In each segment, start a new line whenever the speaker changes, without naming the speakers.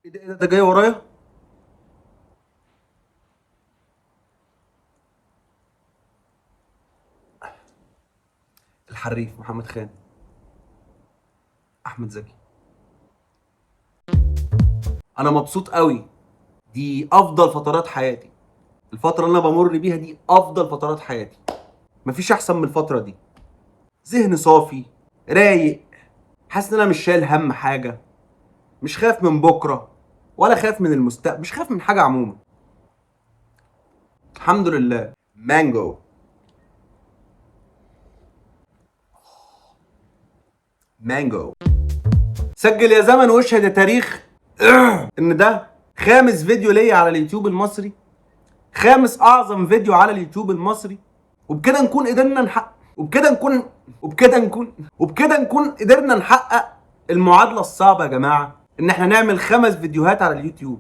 ايه ده جاي ورايا؟ الحريف محمد خان، احمد زكي. انا مبسوط قوي. دي افضل فترات حياتي. الفتره اللي انا بمر بيها دي افضل فترات حياتي. مفيش احسن من الفتره دي. ذهن صافي، رايق، حاسس ان انا مش شايل هم حاجه، مش خايف من بكره ولا خايف من المستقبل، مش خايف من حاجه عموما. الحمد لله. مانجو. مانجو. سجل يا زمن واشهد يا تاريخ ان ده خامس فيديو ليا على اليوتيوب المصري، خامس اعظم فيديو على اليوتيوب المصري. وبكده نكون قدرنا نحقق وبكده نكون قدرنا نحقق المعادله الصعبه يا جماعه، ان احنا نعمل 5 فيديوهات على اليوتيوب.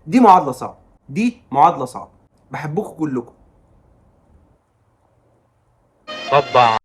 دي معادله صعبه، دي معادله صعبه. بحبكم كلكم.
طبعا.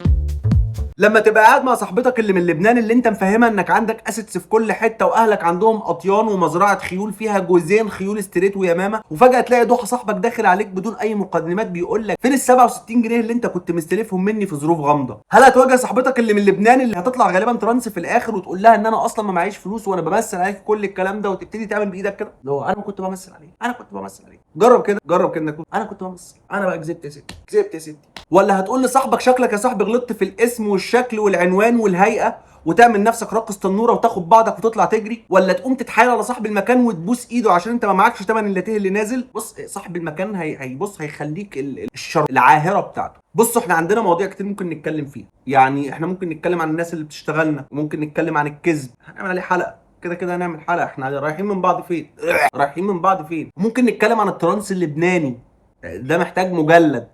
لما تبقى قاعد مع صاحبتك اللي من لبنان، اللي انت مفهمها انك عندك اسيتس في كل حته، واهلك عندهم اطيان ومزرعه خيول فيها جوزين خيول ستريت ويمامه، وفجاه تلاقي ضحى صاحبك داخل عليك بدون اي مقدمات بيقول لك فين ال 67 جنيه اللي انت كنت مستلفهم مني في ظروف غامضه. هل هتواجه صاحبتك اللي من لبنان اللي هتطلع غالبا ترانس في الاخر وتقول لها ان انا اصلا ما معيش فلوس وانا بمثل عليك كل الكلام ده، وتبتدي تعمل بايدك كده اللي هو انا كنت بمثل عليك، انا كنت بمثل عليك؟ جرب كده، جرب كده انك انا كنت بمثل، انا بقى كذبت يا ستي، كذبت يا ستي. ولا هتقول لصاحبك شكلك يا صاحبي غلطت في الاسم والشكل والعنوان والهيئه، وتعمل نفسك راقص تنوره وتاخد بعضك وتطلع تجري؟ ولا تقوم تتحايل على صاحب المكان وتبوس ايده عشان انت ما معكش ثمن اللاتيه اللي نازل؟ بص، صاحب المكان هيبص هيخليك الشر العاهره بتاعته. بصوا، احنا عندنا مواضيع كتير ممكن نتكلم فيها. يعني احنا ممكن نتكلم عن الناس اللي بتشتغلنا، وممكن نتكلم عن الكذب، هنعمل عليه حلقه. كده كده هنعمل حلقه. احنا رايحين من بعض فين؟ رايحين من بعض فين؟ ممكن نتكلم عن الترانس اللبناني، ده محتاج مجلد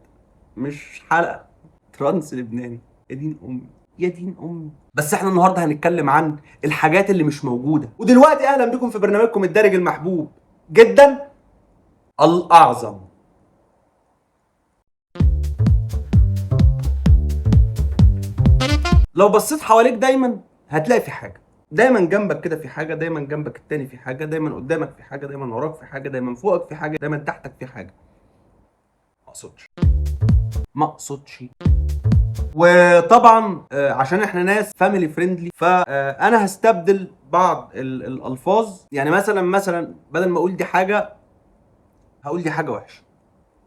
مش حلقه. ترانس لبناني، يا دين امي، يا دين امي. بس احنا النهارده هنتكلم عن الحاجات اللي مش موجوده. ودلوقتي اهلا بكم في برنامجكم الدارج المحبوب جدا، الاعظم. لو بصيت حواليك دايما هتلاقي في حاجه، دايما جنبك كده في حاجه، دايما جنبك التاني في حاجه، دايما قدامك في حاجه، دايما وراك في حاجه، دايما فوقك في حاجه، دايما تحتك في حاجه. ما اقصدش، ما اقصدش. وطبعا عشان احنا ناس فاميلي فريندلي، فانا هستبدل بعض الالفاظ. يعني مثلا بدل ما اقول دي حاجه، هقول دي حاجه وحشه،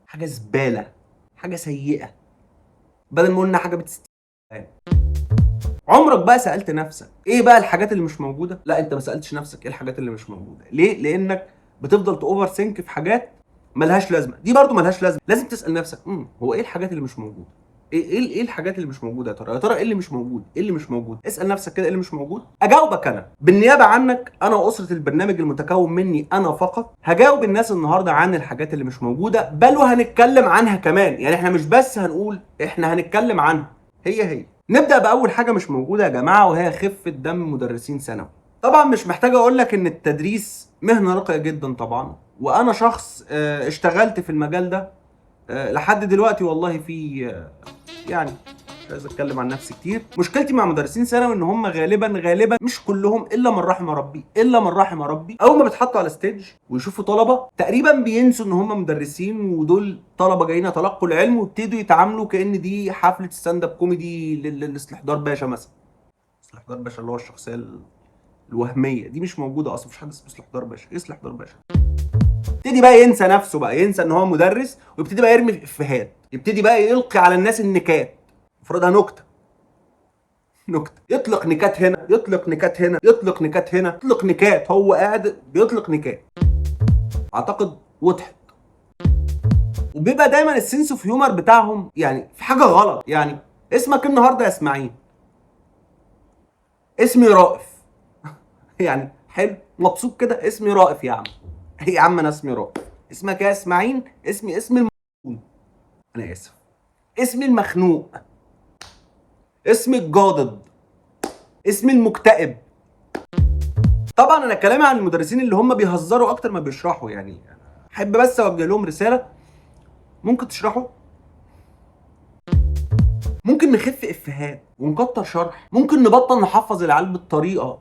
حاجه زباله، حاجه سيئه، بدل ما قلنا حاجه بتستهان. عمرك بقى سالت نفسك ايه بقى الحاجات اللي مش موجوده؟ لا، انت ما سالتش نفسك ايه الحاجات اللي مش موجوده. ليه؟ لانك بتفضل تاوفر سينك في حاجات ملهاش لازمه. دي برضو ملهاش لازمه. لازم تسال نفسك هو ايه الحاجات اللي مش موجوده؟ ايه الحاجات اللي مش موجوده؟ يا ترى ايه اللي مش موجود؟ ايه اللي مش موجود؟ اسال نفسك كده ايه اللي مش موجود. اجاوبك انا بالنيابه عنك، انا واسره البرنامج المتكون مني انا فقط. هجاوب الناس النهارده عن الحاجات اللي مش موجوده، بل وهنتكلم عنها كمان. يعني احنا مش بس هنقول، احنا هنتكلم عنها. هي نبدا باول حاجه مش موجوده يا جماعه، وهي خفه دم مدرسين ثانوي. طبعا مش محتاج اقول لك ان التدريس مهنه راقيه جدا طبعا، وانا شخص اشتغلت في المجال ده لحد دلوقتي. والله في يعني مش عايز اتكلم عن نفسي كتير. مشكلتي مع مدرسين ثانوي ان هم غالبا مش كلهم، الا من رحم ربي، الا من رحم ربي، اول ما بيتحطوا على ستيج ويشوفوا طلبه تقريبا بينسوا ان هم مدرسين، ودول طلبه جايين يتلقوا العلم، ويبتدوا يتعاملوا كان دي حفله ستاند اب كوميدي لاستحضار باشا مثلا. استحضار باشا اللي هو الشخصيه الوهميه دي مش موجوده اصلا. مفيش حاجه اسمها استحضار باشا. ايه استحضار باشا؟ يبتدي بقى ينسى نفسه، بقى ينسى ان هو مدرس، ويبتدي بقى يرمي في افيهات، يبتدي بقى يلقي على الناس النكات، افرضها نكته، يطلق نكات هنا، يطلق نكات هنا، يطلق نكات هنا، يطلق نكات. هو قاعد بيطلق نكات. اعتقد وضحت. وبيبقى دايما السنس اوف هيومر بتاعهم يعني في حاجه غلط. يعني اسمك النهارده يا اسماعيل، اسمي رائف يعني حلو، مبسوط كده، اسمي رائف يا عم. يا عم انا اسمي رائف. اسمك يا اسماعيل، اسمي انا اسف، اسمي المخنوق، اسمي الجادد، اسمي المكتئب. طبعا انا كلامي عن المدرسين اللي هم بيهزروا اكتر ما بيشرحوا. يعني احب بس اوجه لهم رساله، ممكن تشرحوا، ممكن نخف افيهات ونكتر شرح، ممكن نبطل نحفظ العيال بالطريقه،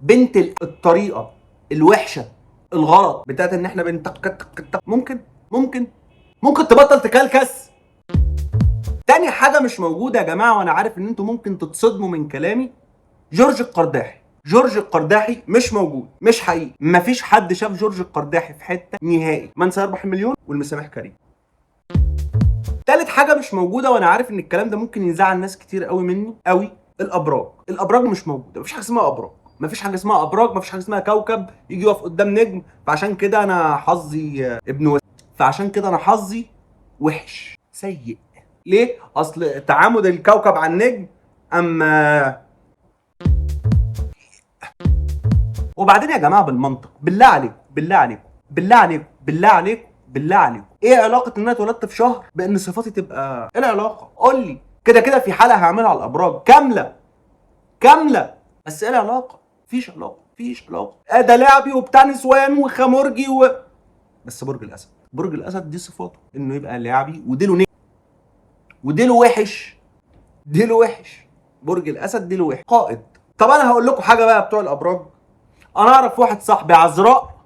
بنت الطريقه الوحشه الغلط بتاعت ان احنا ممكن تبطل تكلكس. تاني حاجه مش موجوده يا جماعه، وانا عارف ان انتوا ممكن تتصدموا من كلامي، جورج القرداحي. جورج القرداحي مش موجود، مش حقيقي. مفيش حد شاف جورج القرداحي في حته نهائي. من سيربح المليون والمسامح كريم. تالت حاجه مش موجوده، وانا عارف ان الكلام ده ممكن يزعل ناس كتير قوي مني قوي، الابراج. الابراج مش موجوده، مفيش حاجه اسمها ابراج، مفيش حاجه اسمها ابراج، مفيش حاجه اسمها كوكب يجي يقف قدام نجم. فعشان كده انا حظي وحش سيء. ليه؟ اصل تعامد الكوكب على النجم. اما وبعدين يا جماعه بالمنطق، بالله عليكم بالله عليكم بالله عليكم بالله عليكم بالله عليكم، ايه علاقه ان انا اتولدت في شهر بان صفاتي تبقى، ايه العلاقه؟ قول لي. كده كده في حلقه هعملها على الابراج كامله، بس ايه العلاقه؟ مفيش علاقه. ده لعبي وبتاع نسوان وخمرجي بس برج الاسد دي صفاته انه يبقى لعبي وديله وحش. برج الاسد ديله وحش، قائد. طب انا هقول لكم حاجه بقى بتوع الابراج. انا اعرف واحد صاحبي عذراء،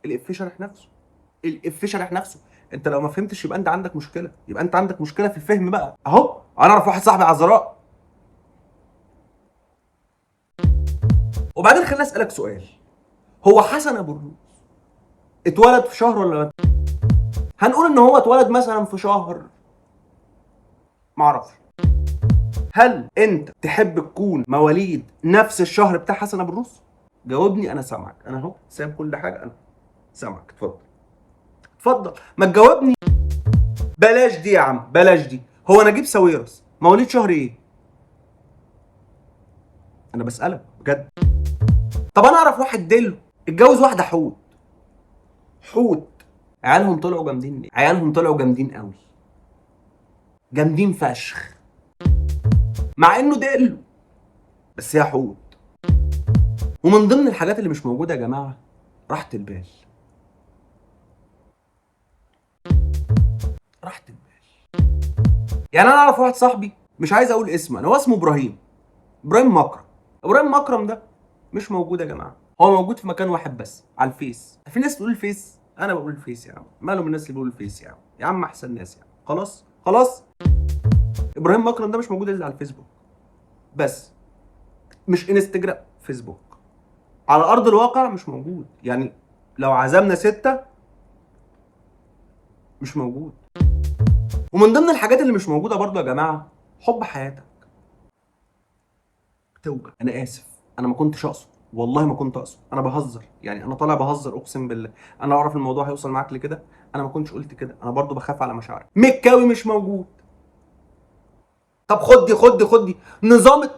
الافيه شارح نفسه. انت لو ما فهمتش يبقى انت عندك مشكله، في الفهم بقى. اهو انا اعرف واحد صاحبي عذراء. وبعدين خليني اسالك سؤال، هو حسن ابو الروس اتولد في شهر ولا هنقول ان هو اتولد مثلا في شهر، معرفش. هل انت تحب تكون مواليد نفس الشهر بتاع حسن ابو الروس؟ جاوبني، انا سامعك، انا اهو سايب كل حاجه، انا سامعك. اتفضل ما تجاوبني. بلاش دي يا عم، بلاش دي. هو نجيب ساويرس مواليد شهر ايه؟ انا بسالك بجد. طب انا اعرف واحد ديلو اتجوز واحده حوت. عيالهم طلعوا جامدين قوي، جامدين فشخ، مع انه ديلو بس هي حوت. ومن ضمن الحاجات اللي مش موجوده يا جماعه راحه البال. يعني انا اعرف واحد صاحبي، مش عايز اقول اسمه، انا هو اسمه ابراهيم مكرم ده مش موجود يا جماعه. هو موجود في مكان واحد بس، على الفيس. في ناس تقول الفيس، انا بقول الفيس يا عم. مالهم الناس اللي بيقولوا الفيس يا عم احسن ناس يا عم. خلاص ابراهيم مكرم ده مش موجود الا على الفيسبوك بس، مش انستجرام، فيسبوك. على ارض الواقع مش موجود. يعني لو عزمنا 6 مش موجود. ومن ضمن الحاجات اللي مش موجوده برضو يا جماعه، حب حياتك. بتوجع، انا اسف، انا ما كنتش اقصد، والله ما كنت اقصد، انا بهزر. يعني انا طالع بهزر، اقسم بالله. انا اعرف الموضوع هيوصل معاك لكده، انا ما كنتش قلت كده. انا برضو بخاف على مشاعري. مكاوي مش موجود. طب خد دي نظام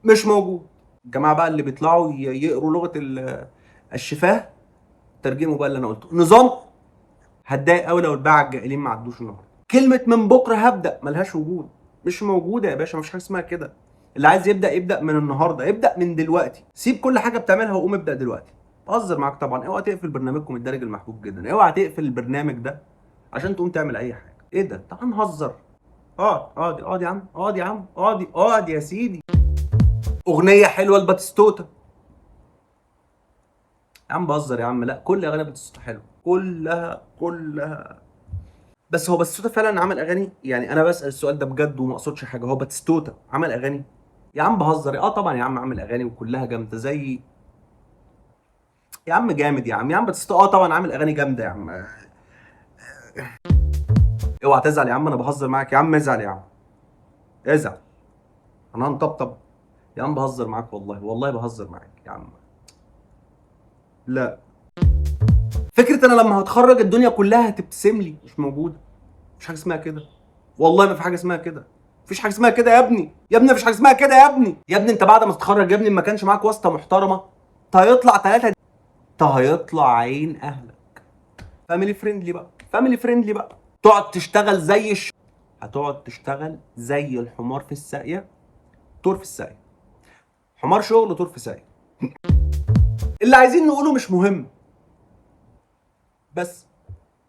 مش موجود. الجماعه بقى اللي بيطلعوا يقروا لغه الشفاه، ترجموا بقى اللي انا قلته. نظام. هتضايق قوي لو الباعة الجائلين ما عدوش النهارده. كلمه من بكره هبدا ملهاش وجود، مش موجوده يا باشا، مفيش حاجه اسمها كده. اللي عايز يبدا من النهارده، يبدا من دلوقتي. سيب كل حاجه بتعملها وقوم ابدا دلوقتي. بهزر معاك طبعا. اوعى تقفل برنامجكم الدارج المحبوب جدا، اوعى تقفل البرنامج ده عشان تقوم تعمل اي حاجه. ايه ده؟ تعال نهزر. اقعد يا عم، اقعد يا سيدي. اغنيه حلوه الباتيستوتا. يا عم بهزر يا عم، لا كل اغاني باتيستوتا حلوه، كلها. بس هو باتيستوتا فعلا عمل اغاني؟ يعني انا بسال السؤال ده بجد وما اقصدش حاجه، هو باتيستوتا عمل اغاني؟ يا عم بهزر. طبعا يا عم عامل اغاني وكلها جامده زي، يا عم جامد يا عم باتيستوتا. طبعا عامل اغاني جامده يا عم. اوعى تزعل يا عم، انا بهزر معاك يا عم. ازعل يا عم، ازعل. انا هنطبطب يا عم. بهزر معاك والله بهزر معاك يا عم. لا، فكره انا لما هتخرج الدنيا كلها هتبتسم لي مش موجوده. مفيش حاجه اسمها كده، والله ما في حاجه اسمها كده. مفيش حاجه اسمها كده يا ابني. مفيش حاجه اسمها كده يا ابني. انت بعد ما تتخرج يا ابني ما كانش معاك واسطه محترمه، هيطلع 3، هيطلع عين اهلك. فاميلي فريندلي بقى. تقعد تشتغل هتقعد تشتغل زي الحمار في الساقيه، طور في الساقيه. حمار شغل طور في ساقيه. اللي عايزين نقوله مش مهم، بس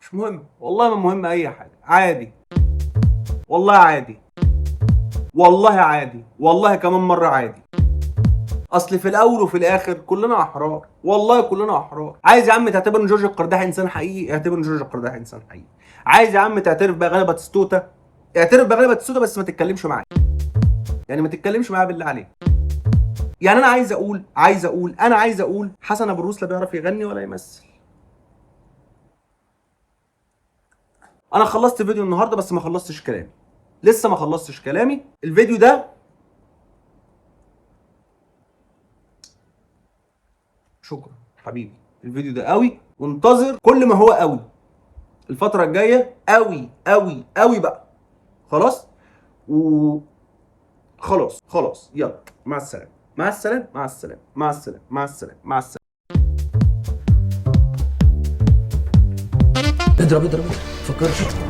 مش مهم، والله ما مهم اي حاجه. عادي، والله عادي، والله كمان مره عادي. اصل في الاول وفي الاخر كلنا احرار، والله كلنا احرار. عايز يا عم تعتبر ان جورج القرداحي انسان حقيقي، اعتبر ان جورج القرداحي انسان حقيقي. عايز يا عم تعترف بغلبة باتيستوتا، اعترف بغلبة باتيستوتا، بس ما تتكلمش معايا. يعني ما تتكلمش معايا بالله عليك. يعني انا عايز اقول حسن ابو الروس لا بيعرف يغني ولا يمثل. انا خلصت فيديو النهارده بس ما خلصتش كلامي، لسه ما خلصتش كلامي. الفيديو ده شكرا حبيبي، الفيديو ده قوي، وانتظر كل ما هو قوي الفتره الجايه، قوي قوي قوي بقى. خلاص خلاص يلا، مع السلامه مع السلامه مع السلامه مع السلامه مع السلامه مع السلامه.
اضرب فكرش.